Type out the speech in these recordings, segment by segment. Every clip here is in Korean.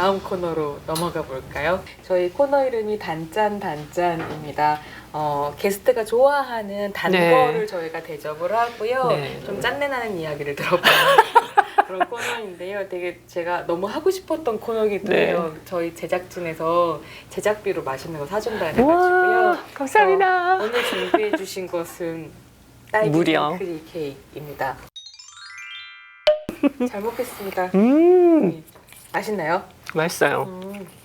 다음 코너로 넘어가 볼까요? 저희 코너 이름이 단짠단짠입니다. 게스트가 좋아하는 단 네. 거를 저희가 대접을 하고요. 네. 좀 짠내나는 이야기를 들어보는 그런 코너인데요. 되게 제가 너무 하고 싶었던 코너이기도 네. 해요. 저희 제작진에서 제작비로 맛있는 거 사준다 해가지고요. 우와, 감사합니다. 오늘 준비해 주신 것은 딸기 무려. 생크림 케이크입니다. 잘 먹겠습니다. 맛있나요? 맛있어요.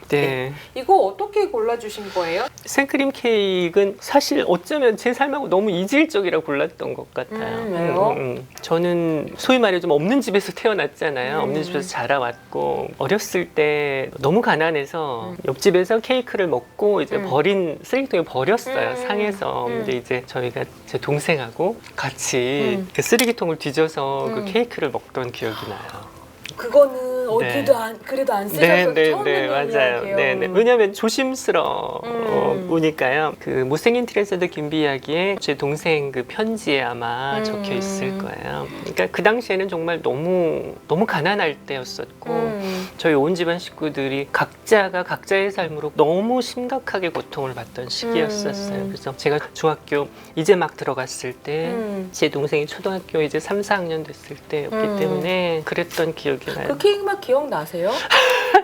네. 이거 어떻게 골라주신 거예요? 생크림 케이크는 사실 어쩌면 제 삶하고 너무 이질적이라 골랐던 것 같아요. 왜요? 저는 소위 말해 좀 없는 집에서 태어났잖아요. 없는 집에서 자라왔고 어렸을 때 너무 가난해서 옆집에서 케이크를 먹고 이제 버린 쓰레기통에 버렸어요. 상해서. 근데 이제 저희가 제 동생하고 같이 그 쓰레기통을 뒤져서 그 케이크를 먹던 기억이 나요. 그거는 네. 그래도 안 쓰셔서 처음 듣는 맞아요. 이야기예요. 네. 왜냐하면 조심스러우니까요. 그 못생긴 트랜스젠더 김비 이야기에 제 동생 그 편지에 아마 적혀 있을 거예요. 그러니까 그 당시에는 정말 너무 가난할 때였었고 저희 온 집안 식구들이 각자가 각자의 삶으로 너무 심각하게 고통을 받던 시기였었어요. 그래서 제가 중학교 이제 막 들어갔을 때 제 동생이 초등학교 이제 3, 4학년 됐을 때였기 때문에 그랬던 기억이 나요. 그 케이크 맛 기억나세요?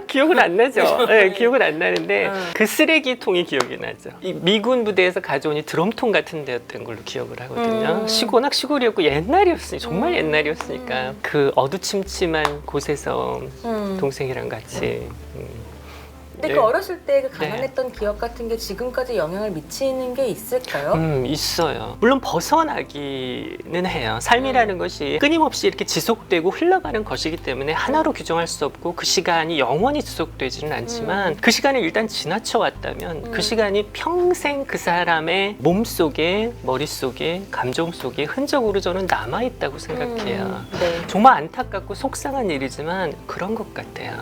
기억은 안 나죠. 네, 기억은 안 나는데 그 쓰레기통이 기억이 나죠. 이 미군 부대에서 가져온 이 드럼통 같은 데였던 걸로 기억을 하거든요. 워낙 시골이었고 옛날이었으니 정말 옛날이었으니까 그 어두침침한 곳에서 동생이랑 같이 근데 네. 그 어렸을 때 그 가난했던 기억 같은 게 지금까지 영향을 미치는 게 있을까요? 있어요. 물론 벗어나기는 해요. 삶이라는 것이 끊임없이 이렇게 지속되고 흘러가는 것이기 때문에 하나로 규정할 수 없고 그 시간이 영원히 지속되지는 않지만 그 시간을 일단 지나쳐 왔다면 그 시간이 평생 그 사람의 몸속에 머릿속에 감정 속에 흔적으로 저는 남아있다고 생각해요. 네. 정말 안타깝고 속상한 일이지만 그런 것 같아요.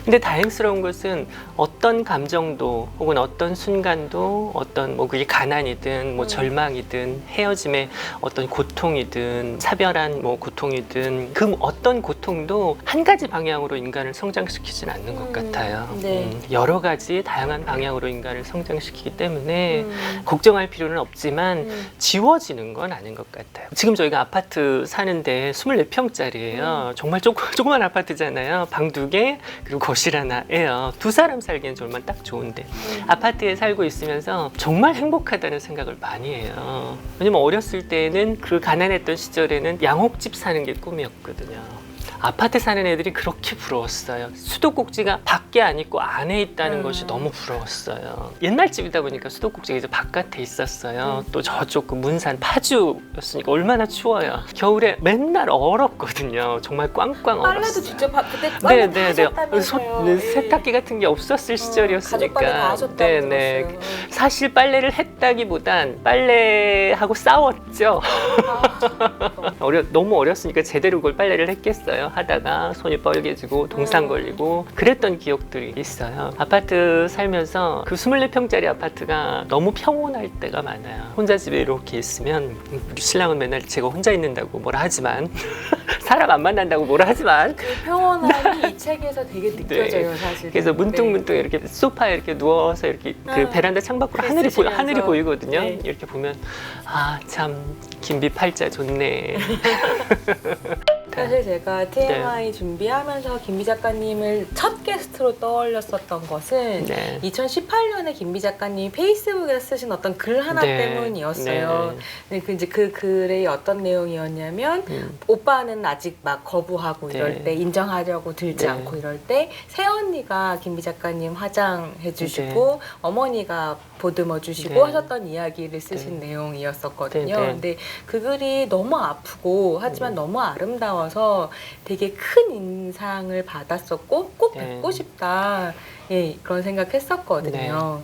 근데 다행스러운 것은 어떤 감정도 혹은 어떤 순간도 어떤 뭐 그게 가난이든 뭐 절망이든 헤어짐의 어떤 고통이든 사별한 뭐 고통이든 그 어떤 고통도 한 가지 방향으로 인간을 성장시키진 않는 것 같아요. 네. 여러 가지 다양한 방향으로 인간을 성장시키기 때문에 걱정할 필요는 없지만 지워지는 건 아닌 것 같아요. 지금 저희가 아파트 사는데 24평짜리예요. 정말 조그만 아파트잖아요. 방 2개 그리고 거실 하나예요. 2사람 살기엔 정말 딱 좋은데 아파트에 살고 있으면서 정말 행복하다는 생각을 많이 해요. 왜냐면 어렸을 때는 그 가난했던 시절에는 양옥집 사는 게 꿈이었거든요. 아파트 사는 애들이 그렇게 부러웠어요. 수도꼭지가 밖에 안 있고 안에 있다는 것이 너무 부러웠어요. 옛날 집이다 보니까 수도꼭지가 이제 바깥에 있었어요. 또 저쪽 그 문산 파주였으니까 얼마나 추워요. 겨울에 맨날 얼었거든요. 정말 꽝꽝 얼었어요. 빨래도 직접 그때 빨래 하셨다면서요. 세탁기 같은 게 없었을 시절이었으니까. 가족 빨래 다 하셨다고 들었어요. 사실 빨래를 했다기보단 빨래하고 싸웠죠. 너무 어렸으니까 제대로 그걸 빨래를 했겠어요. 하다가 손이 뻘개지고 동상 걸리고 그랬던 기억들이 있어요. 아파트 살면서 그 24평짜리 아파트가 너무 평온할 때가 많아요. 혼자 집에 이렇게 있으면 우리 신랑은 맨날 제가 혼자 있는다고 뭐라 하지만 사람 안 만난다고 뭐라 하지만 그 평온함이 이 책에서 되게 느껴져요, 사실. 그래서 문득문득 이렇게 소파에 이렇게 누워서 이렇게 그 베란다 창밖으로 하늘이 보이거든요. 네. 이렇게 보면 아, 참 김비 팔자 좋네. 사실 제가 TMI 준비하면서 김비 작가님을 첫 게스트로 떠올렸었던 것은 2018년에 김비 작가님이 페이스북에 쓰신 어떤 글 하나 때문이었어요. 근데 이제 그 글의 어떤 내용이었냐면 오빠는 아직 막 거부하고 이럴 때 인정하려고 들지 않고 이럴 때 새언니가 김비 작가님 화장해 주시고 어머니가 보듬어 주시고 하셨던 이야기를 쓰신 내용이었었거든요. 근데 그 글이 너무 아프고 하지만 너무 아름다워서 되게 큰 인상을 받았었고 꼭 뵙고 싶다 그런 생각했었거든요.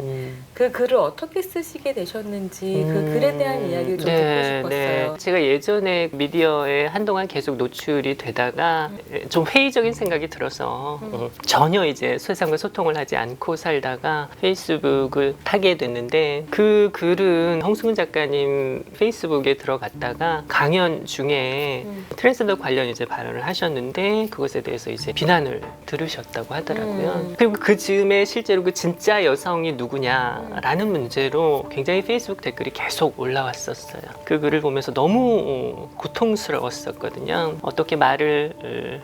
그 글을 어떻게 쓰시게 되셨는지 그 글에 대한 이야기를 좀 듣고 싶었어요. 제가 예전에 미디어에 한동안 계속 노출이 되다가 좀 회의적인 생각이 들어서 전혀 이제 세상과 소통을 하지 않고 살다가 페이스북을 하게 됐는데, 그 글은 홍승훈 작가님 페이스북에 들어갔다가 강연 중에 트랜스젠더 관련 이제 발언을 하셨는데 그것에 대해서 이제 비난을 들으셨다고 하더라고요. 그리고 그 즈음에 실제로 그 진짜 여성이 누구냐라는 문제로 굉장히 페이스북 댓글이 계속 올라왔었어요. 그 글을 보면서 너무 고통스러웠었거든요. 어떻게 말을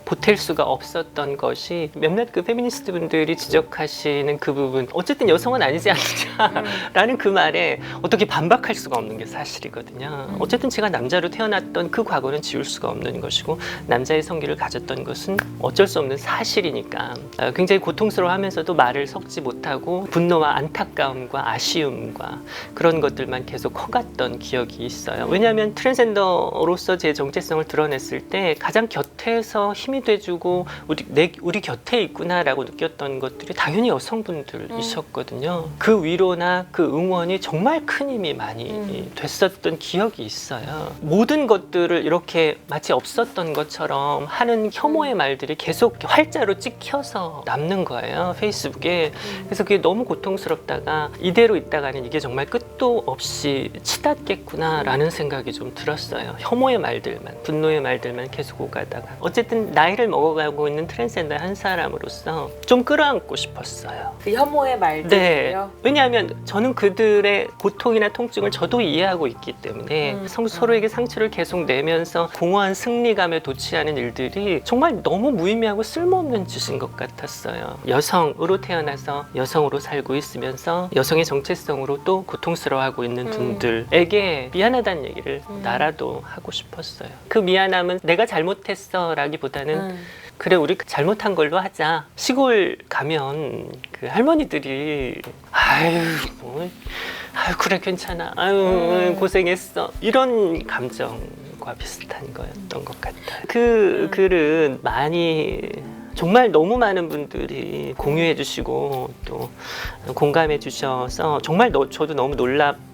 보탤 수가 없었던 것이, 몇몇 그 페미니스트 분들이 지적하시는 그 부분, 어쨌든 여성은 아니지 않느냐라는 그 말에 어떻게 반박할 수가 없는 게 사실이거든요. 어쨌든 제가 남자로 태어났던 그 과거는 지울 수가 없는 것이고, 남자의 성기를 가졌던 것은 어쩔 수 없는 사실이니까 굉장히 고통스러워하면서도 말을 섞지 못하고 분노와 안타까움과 아쉬움과 그런 것들만 계속 커갔던 기억이 있어요. 왜냐하면 트랜스젠더로서 제 정체성을 드러냈을 때 가장 곁에 힘이 돼주고 우리 곁에 있구나라고 느꼈던 것들이 당연히 여성분들이셨거든요. 그 위로나 그 응원이 정말 큰 힘이 많이 됐었던 기억이 있어요. 모든 것들을 이렇게 마치 없었던 것처럼 하는 혐오의 말들이 계속 활자로 찍혀서 남는 거예요, 페이스북에. 그래서 그게 너무 고통스럽다가 이대로 있다가는 이게 정말 끝도 없이 치닫겠구나라는 생각이 좀 들었어요. 혐오의 말들만, 분노의 말들만 계속 오가다가. 어쨌든 나이를 먹어가고 있는 트랜스젠더 한 사람으로서 좀 끌어안고 싶었어요. 그 혐오의 말들이요? 왜냐하면 저는 그들의 고통이나 통증을 저도 이해하고 있기 때문에 서로에게 상처를 계속 내면서 공허한 승리감에 도취하는 일들이 정말 너무 무의미하고 쓸모없는 짓인 것 같았어요. 여성으로 태어나서 여성으로 살고 있으면서 여성의 정체성으로 또 고통스러워하고 있는 분들에게 미안하다는 얘기를 나라도 하고 싶었어요. 그 미안함은 내가 잘못했어 라기보다는 그래, 우리 잘못한 걸로 하자. 시골 가면 그 할머니들이 아유 그래 괜찮아, 아유 고생했어, 이런 감정과 비슷한 거였던 것 같아요. 그 글은 정말 너무 많은 분들이 공유해 주시고 또 공감해 주셔서 정말 저도 너무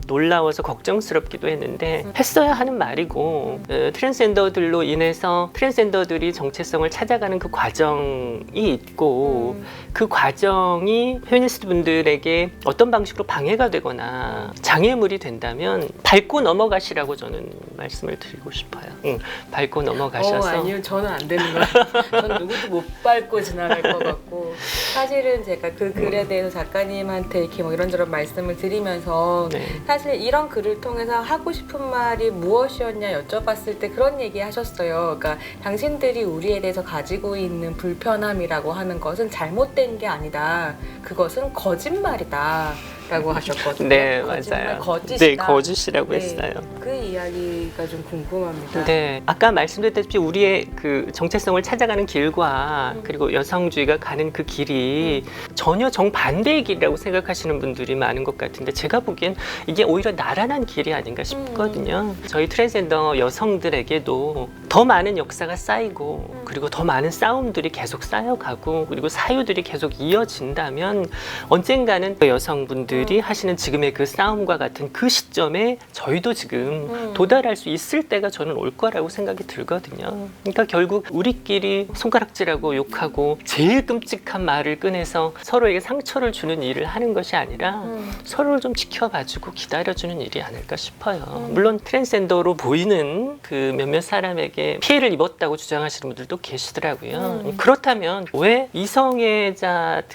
놀라워서 걱정스럽기도 했는데, 했어야 하는 말이고, 트랜스젠더들로 인해서 트랜스젠더들이 정체성을 찾아가는 그 과정이 있고, 그 과정이 페미니스트 분들에게 어떤 방식으로 방해가 되거나 장애물이 된다면 밟고 넘어가시라고 저는 말씀을 드리고 싶어요. 밟고 넘어가셔서. 아니요, 저는 안 되는 거예요. 저는 누구도 못 밟고 지나갈 것 같고, 사실은 제가 그 글에 대해서 작가님한테 이렇게 뭐 이런저런 말씀을 드리면서 사실 이런 글을 통해서 하고 싶은 말이 무엇이었냐 여쭤봤을 때 그런 얘기 하셨어요. 그러니까 당신들이 우리에 대해서 가지고 있는 불편함이라고 하는 것은 잘못된 게 아니다. 그것은 거짓말이다. 라고 하셨거든요. 네, 맞아요. 거짓이다. 네, 거짓이라고 했어요. 그 이야기가 좀 궁금합니다. 네, 아까 말씀드렸다시피 우리의 그 정체성을 찾아가는 길과 그리고 여성주의가 가는 그 길이 전혀 정반대의 길이라고 생각하시는 분들이 많은 것 같은데, 제가 보기엔 이게 오히려 나란한 길이 아닌가 싶거든요. 저희 트랜스젠더 여성들에게도 더 많은 역사가 쌓이고 그리고 더 많은 싸움들이 계속 쌓여가고 그리고 사유들이 계속 이어진다면 언젠가는 여성분들이 하시는 지금의 그 싸움과 같은 그 시점에 저희도 지금 도달할 수 있을 때가 저는 올 거라고 생각이 들거든요. 그러니까 결국 우리끼리 손가락질하고 욕하고 제일 끔찍한 말을 꺼내서 서로에게 상처를 주는 일을 하는 것이 아니라 서로를 좀 지켜봐주고 기다려주는 일이 아닐까 싶어요. 물론 트랜스젠더로 보이는 그 몇몇 사람에게 피해를 입었다고 주장하시는 분들도 계시더라고요. 그렇다면 왜 이성애자들은,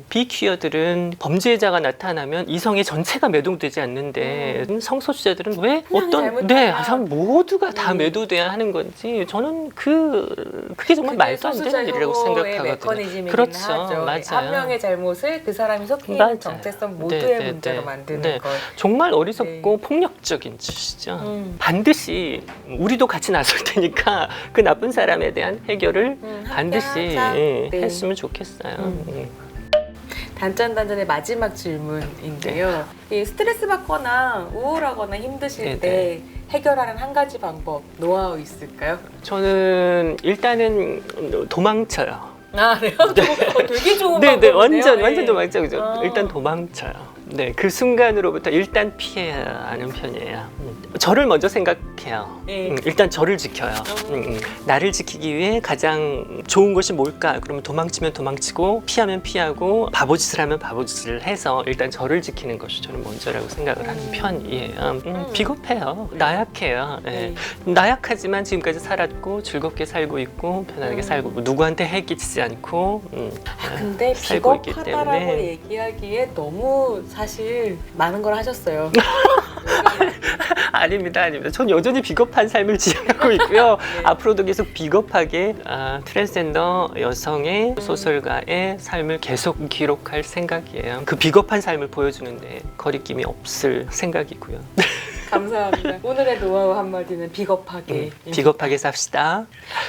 비퀴어들은 범죄자가 나타나면 이성의 전체가 매동되지 않는데 성소수자들은 왜 어떤 사람 모두가 다 매도돼야 하는 건지, 저는 그게 정말 말도 안 되는 일이라고 생각하거든요. 그렇죠, 하죠. 맞아요. 한 명의 잘못을 그 사람이 속해 있는 정체성 모두의 문제로 만드는 것. 정말 어리석고 폭력적인 짓이죠. 반드시 우리도 같이 나설 테니까 그 나쁜 사람에 대한 해결을 반드시 했으면 좋겠어요. 단짠단짠의 마지막 질문인데요. 이 스트레스 받거나 우울하거나 힘드실 때 해결하는 한 가지 방법, 노하우 있을까요? 저는 일단은 도망쳐요. 아, 네. 되게 좋은 네, 방법이네요. 완전 도망쳐죠. 아. 일단 도망쳐요. 네, 그 순간으로부터 일단 피해야 하는 편이에요. 저를 먼저 생각해요. 네. 일단 저를 지켜요. 나를 지키기 위해 가장 좋은 것이 뭘까? 그러면 도망치면 도망치고 피하면 피하고 바보짓을 하면 바보짓을 해서 일단 저를 지키는 것이 저는 먼저라고 생각을 하는 편이에요. 비겁해요. 나약해요. 네. 나약하지만 지금까지 살았고 즐겁게 살고 있고 편안하게 살고 뭐 누구한테 해끼지 않고 근데 살고 있기 비겁하다라고 때문에. 얘기하기에 너무 사실 많은 걸 하셨어요. 아닙니다. 전 여전히 비겁한 삶을 지향하고 있고요. 네. 앞으로도 계속 비겁하게 트랜스젠더 여성의 소설가의 삶을 계속 기록할 생각이에요. 그 비겁한 삶을 보여주는데 거리낌이 없을 생각이고요. 감사합니다. 오늘의 노하우 한마디는 비겁하게. 비겁하게 삽시다.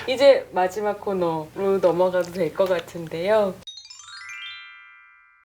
이제 마지막 코너로 넘어가도 될 것 같은데요.